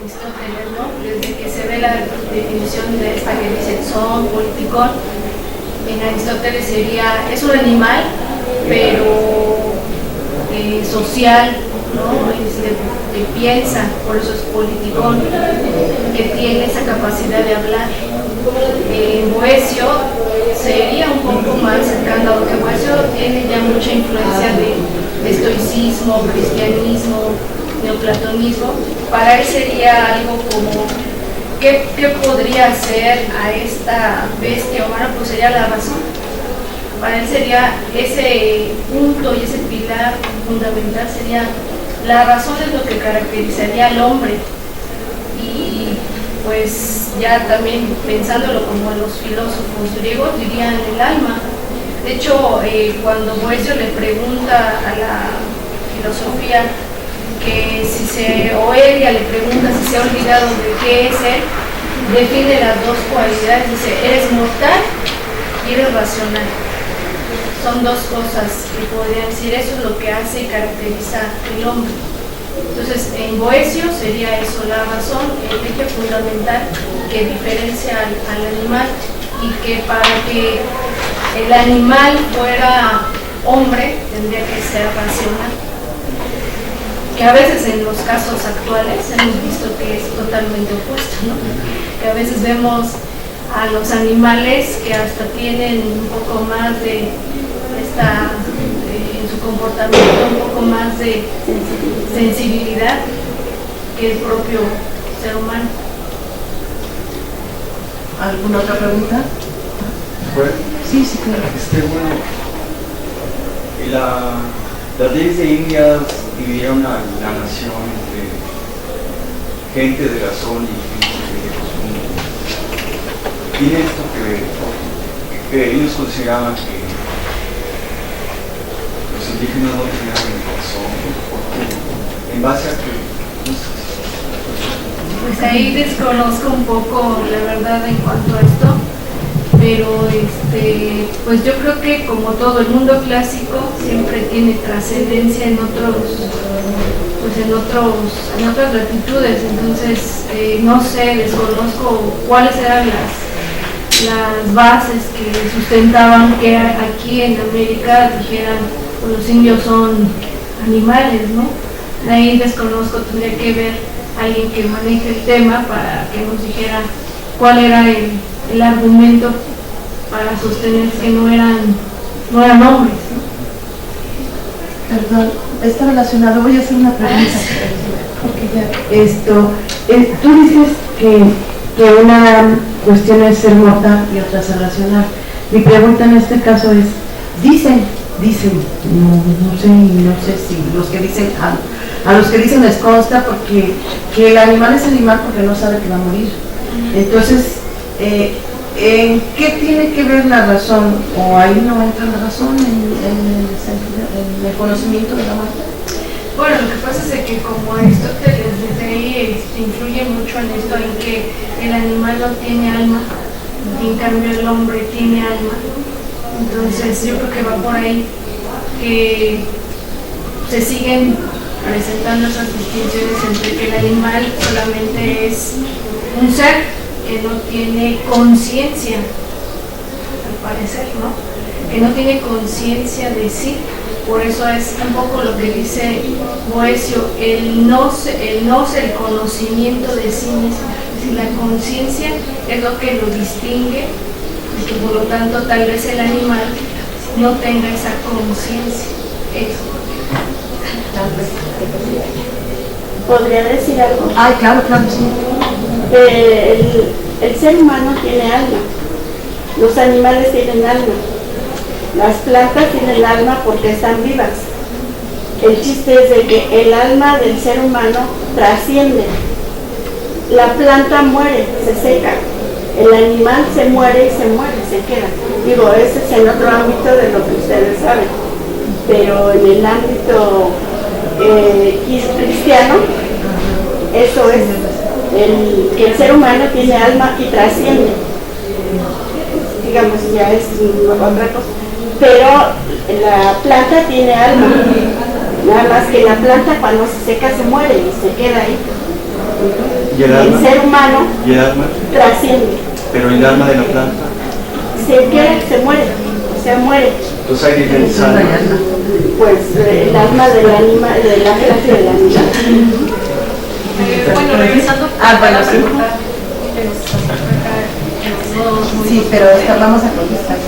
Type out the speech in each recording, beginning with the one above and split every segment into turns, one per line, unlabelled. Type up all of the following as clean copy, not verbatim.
Aristóteles, ¿no? Desde que se ve la definición de esta que dice son, politikon, en Aristóteles es un animal, pero social, ¿no? Que piensa, por eso es politikon, que tiene esa capacidad de hablar. Boecio sería un poco más cercano, porque Boecio tiene ya mucha influencia de estoicismo, cristianismo, neoplatonismo. Para él sería algo como ¿qué podría hacer a esta bestia humana? Pues sería la razón. Para él sería ese punto y ese pilar fundamental, sería la razón, es lo que caracterizaría al hombre. Y pues ya también pensándolo como los filósofos griegos dirían el alma. De hecho, cuando Boecio le pregunta a la filosofía que o ella le pregunta si se ha olvidado de qué es él, define las dos cualidades, dice, eres mortal y eres racional. Son dos cosas que podría decir, eso es lo que hace y caracteriza el hombre. Entonces, en Boecio sería eso, la razón, el eje fundamental que diferencia al animal, y que para que el animal fuera hombre tendría que ser racional. Que a veces en los casos actuales hemos visto que es totalmente opuesto, ¿no? Que a veces vemos a los animales que hasta tienen un poco más de en su comportamiento un poco más de sensibilidad que el propio ser humano.
¿Alguna otra pregunta?
Bueno,
sí, claro.
Bueno, las leyes de Indias dividieron a la nación entre gente de razón y gente de costumbre. Tiene esto que ver, que ellos consideraban que los indígenas no tenían razón, en base a que
pues ahí desconozco un poco la verdad en cuanto a esto, pero pues yo creo que como todo el mundo clásico siempre tiene trascendencia en otras latitudes. Entonces no sé, desconozco cuáles eran las bases que sustentaban que aquí en América dijeran pues los indios son animales, ¿no? De ahí desconozco, tendría que ver alguien que maneje el tema para que nos dijera cuál era el argumento para sostener que no eran hombres, ¿no?
Perdón, está relacionado, voy a hacer una pregunta. Tú dices que una cuestión es ser mortal y otra ser racional. Mi pregunta en este caso es, dicen, no sé si los que dicen, a los que dicen les consta porque que el animal es animal porque no sabe que va a morir. Entonces, ¿en qué tiene que ver la razón? ¿O ahí no entra la razón en el conocimiento de la muerte?
Bueno, lo que pasa es que como Aristóteles desde ahí influye mucho en esto, en que el animal no tiene alma, y en cambio el hombre tiene alma. Entonces yo creo que va por ahí, que se siguen presentando esas distinciones entre que el animal solamente es un ser que no tiene conciencia, al parecer, ¿no? Que no tiene conciencia de sí. Por eso es un poco lo que dice Boecio, el conocimiento de sí mismo. Es decir, la conciencia es lo que lo distingue, y que por lo tanto tal vez el animal no tenga esa conciencia.
¿Podría decir algo?
Ay, claro, sí.
El ser humano tiene alma, los animales tienen alma, las plantas tienen alma porque están vivas. El chiste es de que el alma del ser humano trasciende. La planta muere, se seca, el animal se muere, se queda. Digo, ese es en otro ámbito de lo que ustedes saben, pero en el ámbito cristiano, eso es, que el ser humano tiene alma y trasciende. Digamos, ya es otra cosa. Pero la planta tiene alma, nada más que la planta cuando se seca se muere y se queda ahí.
¿Y el alma?
El ser humano
¿Y el alma?
trasciende.
Pero el alma de la planta.
Se muere, o sea, muere.
Entonces hay diferentes almas.
Pues el alma del animal, de la planta y del animal.
Bueno, regresando
bueno,
a
sí.
preguntar que nos acerca los dos muy
Sí, pero vamos a contestar.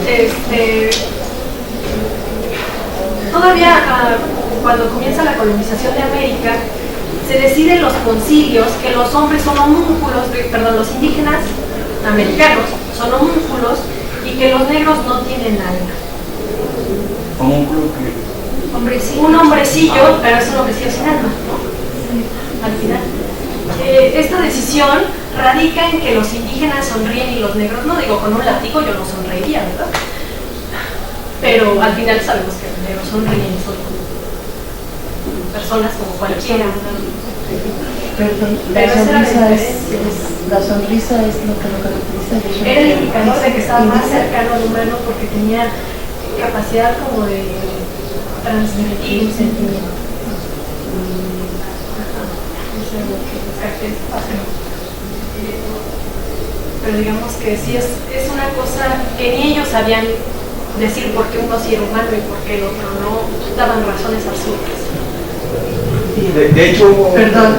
Todavía cuando comienza la colonización de América, se decide en los concilios que los hombres son homúnculos, los indígenas americanos son homúnculos y que los negros no tienen alma.
¿Homúnculo que?
Un hombrecillo, pero es un hombrecillo sin alma, ¿no? Al final. Esta decisión radica en que los indígenas sonríen y los negros no. Digo, con un látigo yo no sonreiría, ¿verdad? Pero al final sabemos que los negros sonríen y son personas como cualquiera.
Perdón, la sonrisa es lo que lo caracteriza.
Era el indicador de que estaba más cercano al humano porque tenía capacidad como de transmitir un sentimiento. Pero digamos que sí es una cosa que ni ellos sabían decir por qué uno sí era humano y por qué el otro no, daban razones absurdas.
De hecho,
perdón,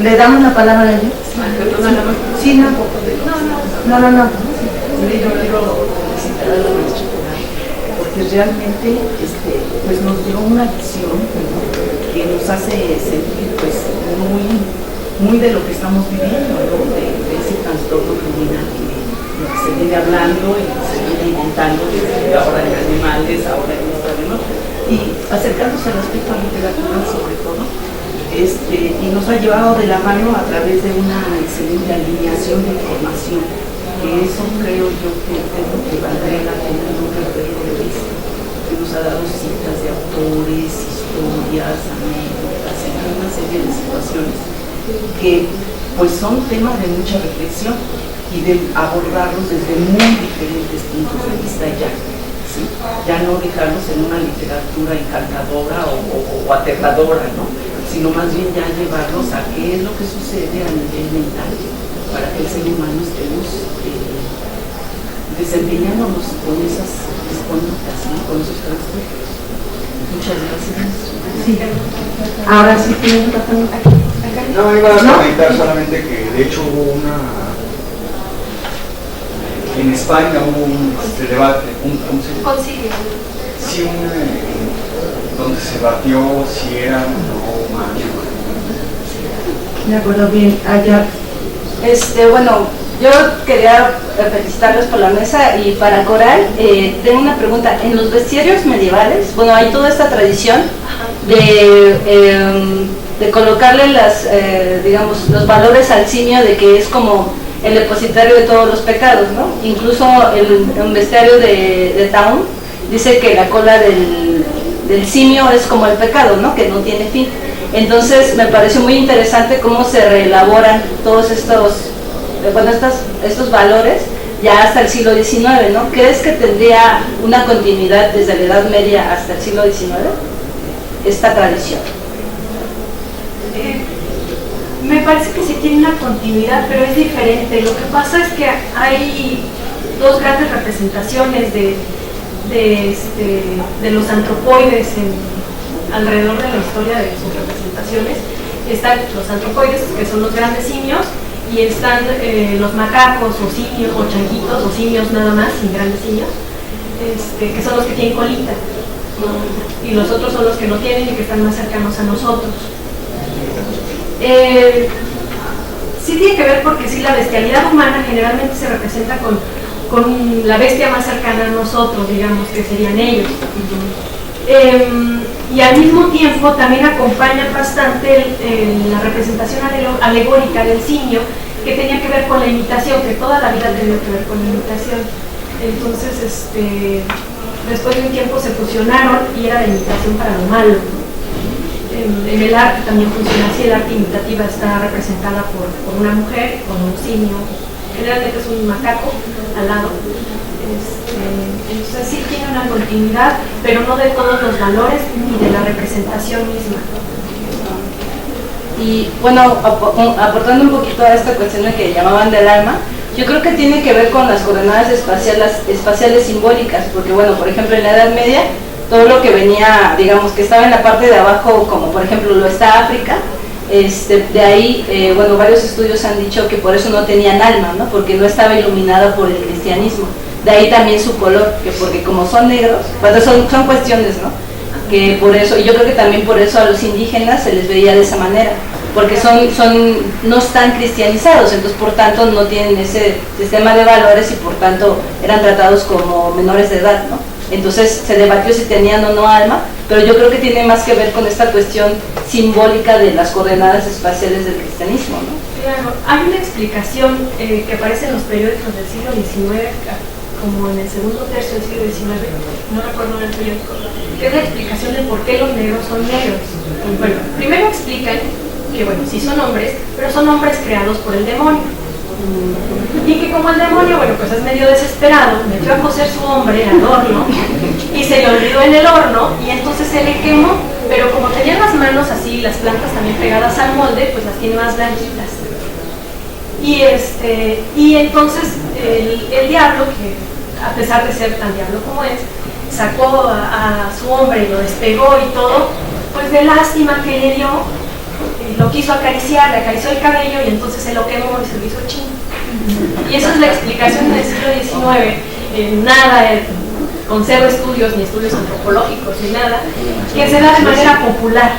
¿le damos la palabra a ellos? Sí, no. No.
Sí, yo quiero citar a la maestra porque realmente pues nos dio una visión que nos hace sentir pues muy de lo que estamos viviendo, ¿no? de ese trastorno criminal que se viene hablando y se viene inventando desde ahora en animales, ahora en esta, ¿no? Y acercándose al aspecto de la literatura sobre todo, y nos ha llevado de la mano a través de una excelente alineación de información, que eso creo yo que es lo que valdría la pena nunca perder de vista, que nos ha dado citas de autores, historias, anécdotas, una serie de situaciones que pues son temas de mucha reflexión y de abordarlos desde muy diferentes puntos de vista ya. ¿Sí? Ya no dejarlos en una literatura encantadora o aterradora, ¿no? Sino más bien ya llevarlos a qué es lo que sucede a nivel mental para que el ser humano estemos desempeñándonos con esas conductas, ¿no? Con esos trastornos. Muchas gracias.
Sí. Ahora sí tienen otra pregunta.
No, iba a comentar solamente que de hecho hubo en España hubo un debate, un
concilio.
Sí, donde se batió si eran o no mágicos.
Me acuerdo bien, allá.
Bueno, yo quería felicitarlos por la mesa y para Coral, tengo una pregunta. En los bestiarios medievales, bueno, hay toda esta tradición de colocarle digamos, los valores al simio de que es como el depositario de todos los pecados, ¿no? Incluso el bestiario de Town dice que la cola del simio es como el pecado, ¿no? Que no tiene fin. Entonces me pareció muy interesante cómo se reelaboran todos estos valores ya hasta el siglo XIX, ¿no? ¿Crees que tendría una continuidad desde la Edad Media hasta el siglo XIX esta tradición?
Me parece que sí tiene una continuidad, pero es diferente. Lo que pasa es que hay dos grandes representaciones de los antropoides alrededor de la historia de sus representaciones. Están los antropoides, que son los grandes simios, y están los macacos o simios o changuitos o simios nada más, sin grandes simios, que son los que tienen colita, ¿no? Y los otros son los que no tienen y que están más cercanos a nosotros. Sí tiene que ver porque sí, la bestialidad humana generalmente se representa con la bestia más cercana a nosotros, digamos, que serían ellos. Y al mismo tiempo también acompaña bastante la representación alegórica del simio, que tenía que ver con la imitación, que toda la vida tenía que ver con la imitación. Entonces, después de un tiempo se fusionaron y era la imitación para lo malo. En el arte también funciona así, el arte imitativa está representada por una mujer, con un simio, generalmente es un macaco al lado. Entonces sí tiene una continuidad, pero no de todos los valores ni de la representación misma.
Y bueno, aportando un poquito a esta cuestión de que llamaban del alma, yo creo que tiene que ver con las coordenadas espaciales simbólicas, porque bueno, por ejemplo en la Edad Media, todo lo que venía, digamos, que estaba en la parte de abajo, como por ejemplo lo está África, de ahí, bueno, varios estudios han dicho que por eso no tenían alma, ¿no? Porque no estaba iluminada por el cristianismo. De ahí también su color, que porque como son negros, bueno, son cuestiones, ¿no? Que por eso, y yo creo que también por eso a los indígenas se les veía de esa manera, porque no están cristianizados, entonces por tanto no tienen ese sistema de valores y por tanto eran tratados como menores de edad, ¿no? Entonces se debatió si tenían o no alma, pero yo creo que tiene más que ver con esta cuestión simbólica de las coordenadas espaciales del cristianismo, ¿no?
Claro, hay una explicación que aparece en los periódicos del siglo XIX, como en el segundo tercio del siglo XIX, no recuerdo en el periódico, que es la explicación de por qué los negros son negros. Bueno, primero explican que, bueno, sí son hombres, pero son hombres creados por el demonio. Y que como el demonio, bueno, pues es medio desesperado, metió a cocer su hombre al horno y se le olvidó en el horno y entonces se le quemó, pero como tenía las manos así, las plantas también pegadas al molde, pues las tiene más blanquitas. Y entonces el diablo, que a pesar de ser tan diablo como es, sacó a su hombre y lo despegó y todo, pues de lástima que le dio, lo quiso acariciar, le acarició el cabello y entonces se lo quemó y se lo hizo chino. Y esa es la explicación del siglo XIX. Nada con cero estudios, ni estudios antropológicos, ni nada, que se da de manera popular.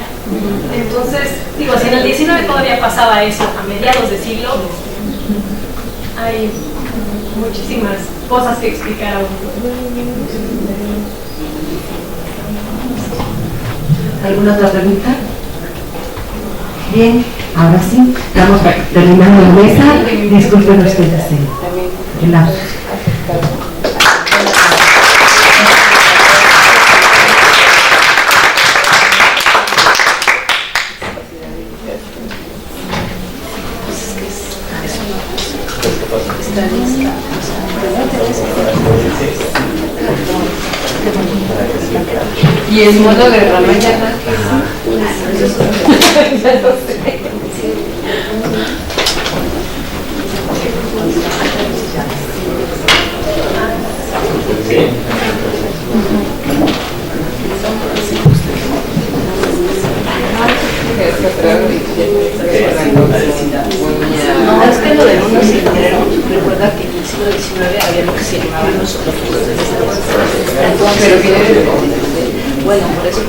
Entonces, digo, si en el XIX todavía pasaba eso, a mediados de siglo, hay muchísimas cosas que explicar aún.
¿Alguna otra pregunta? Bien, ahora sí, estamos terminando la mesa. Disculpen ustedes el lapsus.
Y el modo de Ramayana. Ya lo sé. No, es que lo del mundo científico, recuerda que en el siglo XIX había lo que se llamaban los zoológicos de desarrollo. Entonces, bueno, por eso